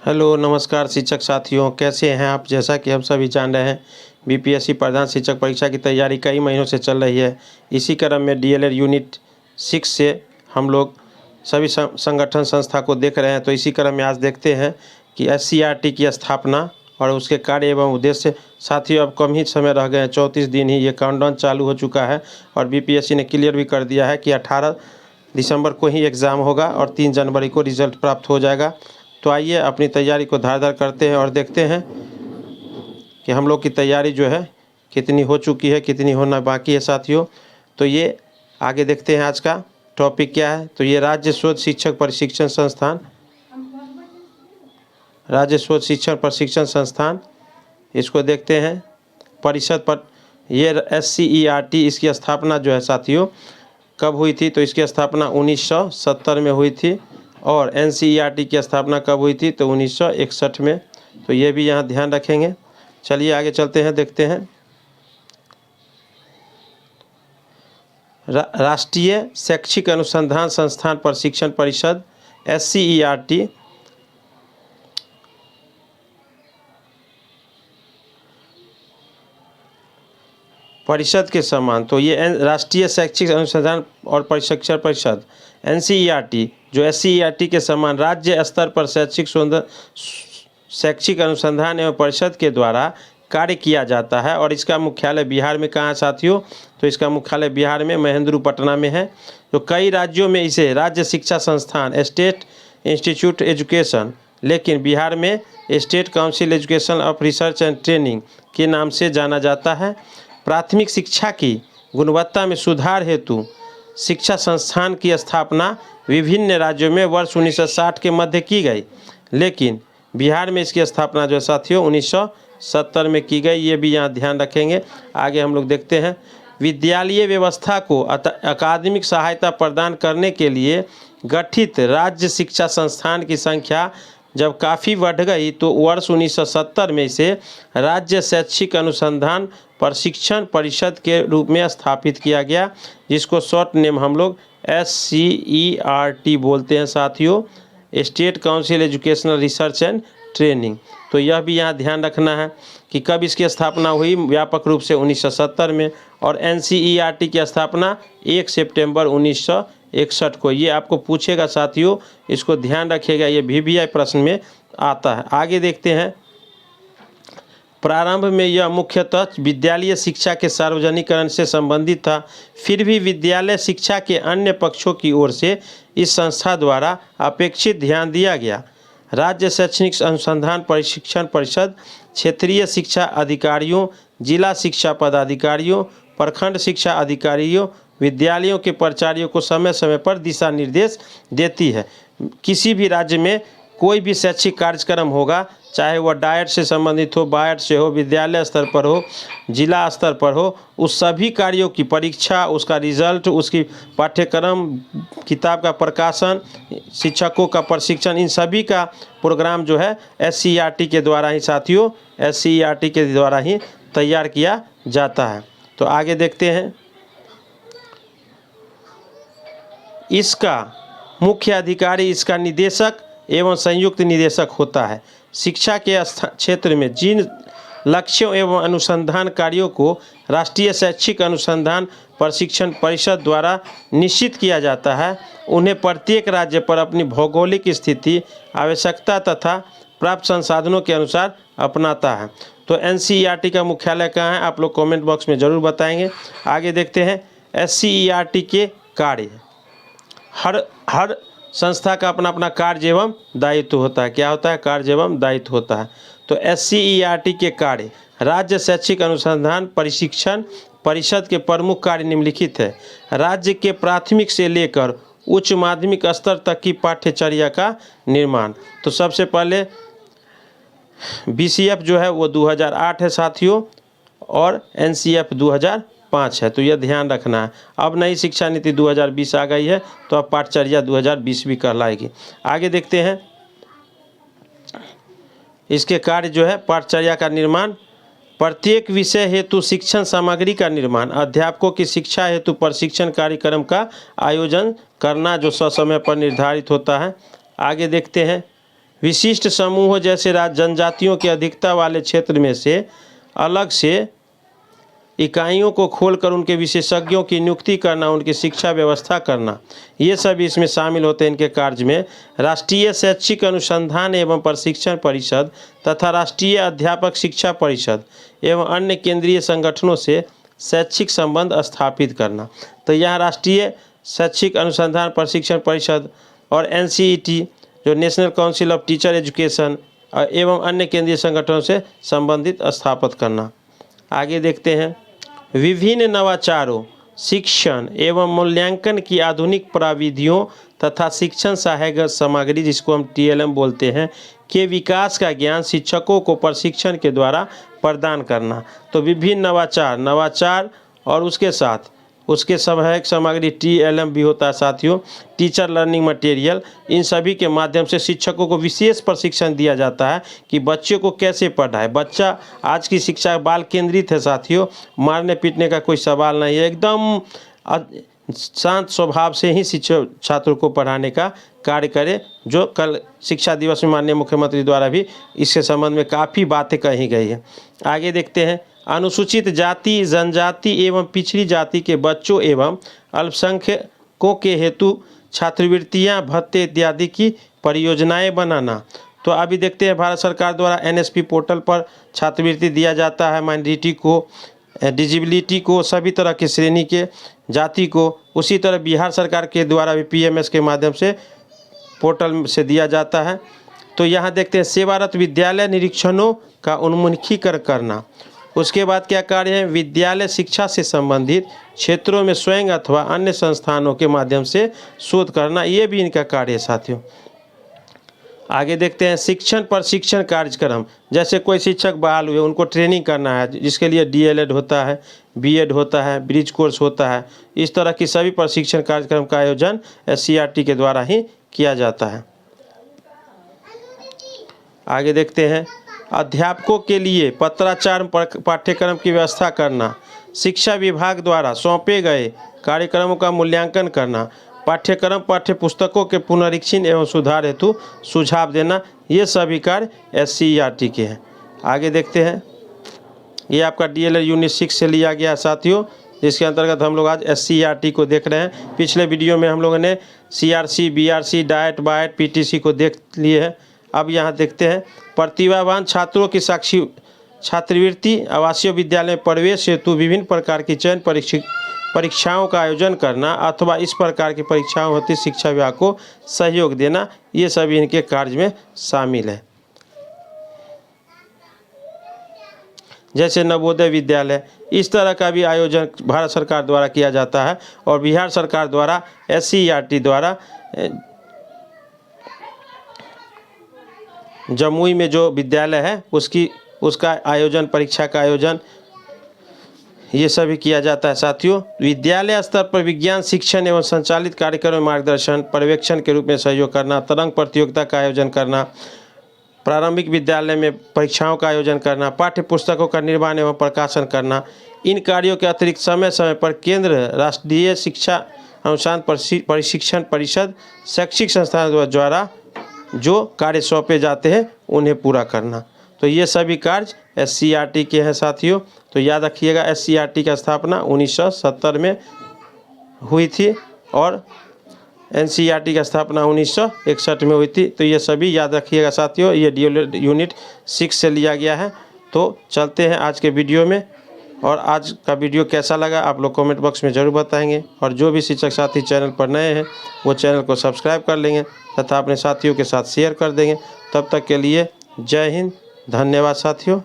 Hello नमस्कार शिक्षक साथियों, कैसे हैं आप। जैसा कि हम सभी जान रहे हैं, बीपीएससी प्रधान शिक्षक परीक्षा की तैयारी कई महीनों से चल रही है। इसी क्रम में डीएलएड यूनिट 6 से हम लोग सभी संगठन संस्था को देख रहे हैं। तो इसी क्रम में आज देखते हैं कि एससीईआरटी की स्थापना और उसके कार्य एवं उद्देश्य। साथियों, अब कम ही समय रह गए हैं, 34 दिन ही ये काउंटडाउन चालू हो चुका है और बीपीएससी ने क्लियर भी कर दिया है कि 18 दिसंबर को ही एग्ज़ाम होगा और 3 जनवरी को रिजल्ट प्राप्त हो जाएगा। तो आइए अपनी तैयारी को धार करते हैं और देखते हैं कि हम लोग की तैयारी जो है कितनी हो चुकी है, कितनी होना बाकी है साथियों। तो ये आगे देखते हैं आज का टॉपिक क्या है। तो ये राज्य शोध शिक्षक प्रशिक्षण संस्थान, राज्य शोध शिक्षण प्रशिक्षण संस्थान, इसको देखते हैं। परिषद पर ये एससीईआरटी, इसकी स्थापना जो है साथियों कब हुई थी। तो इसकी स्थापना 1970 में हुई थी और एनसीईआरटी की स्थापना कब हुई थी तो 1961 में। तो ये भी यहाँ ध्यान रखेंगे। चलिए आगे चलते हैं, देखते हैं। राष्ट्रीय शैक्षिक अनुसंधान संस्थान प्रशिक्षण परिषद एससीईआरटी परिषद के समान। तो ये राष्ट्रीय शैक्षिक अनुसंधान और प्रशिक्षण परिषद एनसीईआरटी जो एससीईआरटी के समान राज्य स्तर पर शैक्षिक अनुसंधान एवं परिषद के द्वारा कार्य किया जाता है। और इसका मुख्यालय बिहार में कहाँ है साथियों। तो इसका मुख्यालय बिहार में महेंद्रपटना में है। तो कई राज्यों में इसे राज्य शिक्षा संस्थान स्टेट इंस्टीट्यूट एजुकेशन, लेकिन बिहार में state council education of research and training के नाम से जाना जाता है। प्राथमिक शिक्षा की गुणवत्ता में सुधार हेतु शिक्षा संस्थान की स्थापना विभिन्न राज्यों में वर्ष 1960 के मध्य की गई, लेकिन बिहार में इसकी स्थापना जो है साथियों 1970 में की गई। ये भी यहाँ ध्यान रखेंगे। आगे हम लोग देखते हैं। विद्यालय व्यवस्था को अकादमिक सहायता प्रदान करने के लिए गठित राज्य शिक्षा संस्थान की संख्या जब काफ़ी बढ़ गई तो वर्ष 1970 में इसे राज्य शैक्षिक अनुसंधान प्रशिक्षण परिषद के रूप में स्थापित किया गया, जिसको शॉर्ट नेम हम लोग एससीईआरटी बोलते हैं साथियों, state council educational research and training. तो यह भी यहाँ ध्यान रखना है कि कब इसकी स्थापना हुई, व्यापक रूप से 1970 में, और एनसीईआरटी की स्थापना 1 सितंबर 1961 को। ये आपको पूछेगा साथियों, इसको ध्यान रखिएगा, ये वीवीआई प्रश्न में आता है। आगे देखते हैं। प्रारंभ में यह मुख्यतः विद्यालय शिक्षा के सार्वजनिकरण से संबंधित था, फिर भी विद्यालय शिक्षा के अन्य पक्षों की ओर से इस संस्था द्वारा अपेक्षित ध्यान दिया गया। राज्य शैक्षणिक अनुसंधान प्रशिक्षण परिषद क्षेत्रीय शिक्षा अधिकारियों, जिला शिक्षा पदाधिकारियों, प्रखंड शिक्षा अधिकारियों, विद्यालयों के प्राचार्यों को समय समय पर दिशा निर्देश देती है। किसी भी राज्य में कोई भी शैक्षिक कार्यक्रम होगा, चाहे वह डायट से संबंधित हो, बायट से हो, विद्यालय स्तर पर हो, जिला स्तर पर हो, उस सभी कार्यों की परीक्षा, उसका रिजल्ट, उसकी पाठ्यक्रम, किताब का प्रकाशन, शिक्षकों का प्रशिक्षण, इन सभी का प्रोग्राम जो है एससीईआरटी के द्वारा ही साथियों, एससीईआरटी के द्वारा ही तैयार किया जाता है। तो आगे देखते हैं। इसका मुख्य अधिकारी इसका निदेशक एवं संयुक्त निदेशक होता है। शिक्षा के क्षेत्र में जिन लक्ष्यों एवं अनुसंधान कार्यों को राष्ट्रीय शैक्षिक अनुसंधान प्रशिक्षण परिषद द्वारा निश्चित किया जाता है, उन्हें प्रत्येक राज्य पर अपनी भौगोलिक स्थिति, आवश्यकता तथा प्राप्त संसाधनों के अनुसार अपनाता है। तो एनसीईआरटी का मुख्यालय कहाँ है, आप लोग कमेंट बॉक्स में ज़रूर बताएंगे। आगे देखते हैं। एससीईआरटी के कार्य। हर संस्था का अपना अपना कार्य एवं दायित्व होता है। क्या होता है? कार्य एवं दायित्व होता है। तो एससीईआरटी के कार्य। राज्य शैक्षिक अनुसंधान प्रशिक्षण परिषद के प्रमुख कार्य निम्नलिखित है। राज्य के प्राथमिक से लेकर उच्च माध्यमिक स्तर तक की पाठ्यचर्या का निर्माण। तो सबसे पहले बीसीएफ जो है वो 2008 है साथियों, और एनसीएफ 2005 है। तो यह ध्यान रखना है। अब नई शिक्षा नीति 2020 आ गई है, तो अब पाठचर्या 2020 भी कहलाएगी। आगे देखते हैं। इसके कार्य जो है पाठचर्या का निर्माण, प्रत्येक विषय हेतु शिक्षण सामग्री का निर्माण, अध्यापकों की शिक्षा हेतु प्रशिक्षण कार्यक्रम का आयोजन करना जो ससमय पर निर्धारित होता है। आगे देखते हैं। विशिष्ट समूहों जैसे जनजातियों की अधिकता वाले क्षेत्र में से अलग से इकाइयों को खोलकर उनके विशेषज्ञों की नियुक्ति करना, उनकी शिक्षा व्यवस्था करना, ये सब इसमें शामिल होते हैं इनके कार्य में। राष्ट्रीय शैक्षिक अनुसंधान एवं प्रशिक्षण परिषद तथा राष्ट्रीय अध्यापक शिक्षा परिषद एवं अन्य केंद्रीय संगठनों से शैक्षिक संबंध स्थापित करना। तो यहाँ राष्ट्रीय शैक्षिक अनुसंधान प्रशिक्षण परिषद और NCET जो national council of teacher education एवं अन्य केंद्रीय संगठनों से संबंधित स्थापित करना। आगे देखते हैं, विभिन्न नवाचारों, शिक्षण एवं मूल्यांकन की आधुनिक प्रविधियों तथा शिक्षण सहायक सामग्री जिसको हम TLM बोलते हैं के विकास का ज्ञान शिक्षकों को प्रशिक्षण के द्वारा प्रदान करना। तो विभिन्न नवाचार और उसके साथ उसके सहायक सामग्री TLM भी होता है साथियों, टीचर लर्निंग मटेरियल। इन सभी के माध्यम से शिक्षकों को विशेष प्रशिक्षण दिया जाता है कि बच्चे को कैसे पढ़ाए। बच्चा आज की शिक्षा बाल केंद्रित है साथियों, मारने पीटने का कोई सवाल नहीं है, एकदम शांत स्वभाव से ही शिक्षक छात्रों को पढ़ाने का कार्य करे, जो कल शिक्षा दिवस में माननीय मुख्यमंत्री द्वारा भी इसके संबंध में काफ़ी बातें कही गई है। आगे देखते हैं, अनुसूचित जाति, जनजाति एवं पिछड़ी जाति के बच्चों एवं अल्पसंख्यकों के हेतु छात्रवृत्तियां, भत्ते इत्यादि की परियोजनाएं बनाना। तो अभी देखते हैं भारत सरकार द्वारा NSP पोर्टल पर छात्रवृत्ति दिया जाता है माइनॉरिटी को, डिजिबिलिटी को, सभी तरह की श्रेणी के जाति को। उसी तरह बिहार सरकार के द्वारा भी PMS के माध्यम से पोर्टल से दिया जाता है। तो यहाँ देखते हैं, सेवारत विद्यालय निरीक्षणों का उन्मुखीकरण करना। उसके बाद क्या कार्य है, विद्यालय शिक्षा से संबंधित क्षेत्रों में स्वयं अथवा अन्य संस्थानों के माध्यम से शोध करना, ये भी इनका कार्य है साथियों। आगे देखते हैं, शिक्षण प्रशिक्षण कार्यक्रम, जैसे कोई शिक्षक बहाल हुए उनको ट्रेनिंग करना है, जिसके लिए DLED होता है, B.Ed होता है, ब्रिज कोर्स होता है। इस तरह की सभी प्रशिक्षण कार्यक्रम का आयोजन SCERT के द्वारा ही किया जाता है। आगे देखते हैं, अध्यापकों के लिए पत्राचार पाठ्यक्रम की व्यवस्था करना, शिक्षा विभाग द्वारा सौंपे गए कार्यक्रमों का मूल्यांकन करना, पाठ्यक्रम पाठ्यपुस्तकों के पुनरीक्षण एवं सुधार हेतु सुझाव देना, ये सभी कार्य SCERT के हैं। आगे देखते हैं, ये आपका DLED यूनिट 6 से लिया गया साथियों, जिसके अंतर्गत हम लोग आज SCERT को देख रहे हैं। पिछले वीडियो में हम लोगों ने CRC, BRC, डाइट, बाइट, PTC को देख लिए हैं। अब यहाँ देखते हैं, प्रतिभावान छात्रों की छात्रवृत्ति, आवासीय विद्यालय में प्रवेश हेतु विभिन्न प्रकार की चयन परीक्षाओं का आयोजन करना अथवा इस प्रकार की परीक्षाओं होती शिक्षा विभाग को सहयोग देना, ये सभी इनके कार्य में शामिल है। जैसे नवोदय विद्यालय, इस तरह का भी आयोजन भारत सरकार द्वारा किया जाता है और बिहार सरकार द्वारा SCERT द्वारा जमुई में जो विद्यालय है उसका आयोजन, परीक्षा का आयोजन, ये सभी किया जाता है साथियों। विद्यालय स्तर पर विज्ञान शिक्षण एवं संचालित कार्यक्रम में मार्गदर्शन पर्यवेक्षण के रूप में सहयोग करना, तरंग प्रतियोगिता का आयोजन करना, प्रारंभिक विद्यालय में परीक्षाओं का आयोजन करना, पाठ्य पुस्तकों का निर्माण एवं प्रकाशन करना। इन कार्यों के अतिरिक्त समय समय पर केंद्र राष्ट्रीय शिक्षा अनुसंधान प्रशिक्षण परिषद शैक्षिक संस्थानों द्वारा जो कार्य सौंपे जाते हैं उन्हें पूरा करना। तो ये सभी कार्य SCERT के हैं साथियों। तो याद रखिएगा, SCERT की स्थापना 1970 में हुई थी और NCERT की स्थापना 1961 में हुई थी। तो ये सभी याद रखिएगा साथियों, ये DLED यूनिट 6 से लिया गया है। तो चलते हैं आज के वीडियो में, और आज का वीडियो कैसा लगा आप लोग कमेंट बॉक्स में ज़रूर बताएंगे। और जो भी शिक्षक साथी चैनल पर नए हैं वो चैनल को सब्सक्राइब कर लेंगे तथा अपने साथियों के साथ शेयर कर देंगे। तब तक के लिए जय हिंद, धन्यवाद साथियों।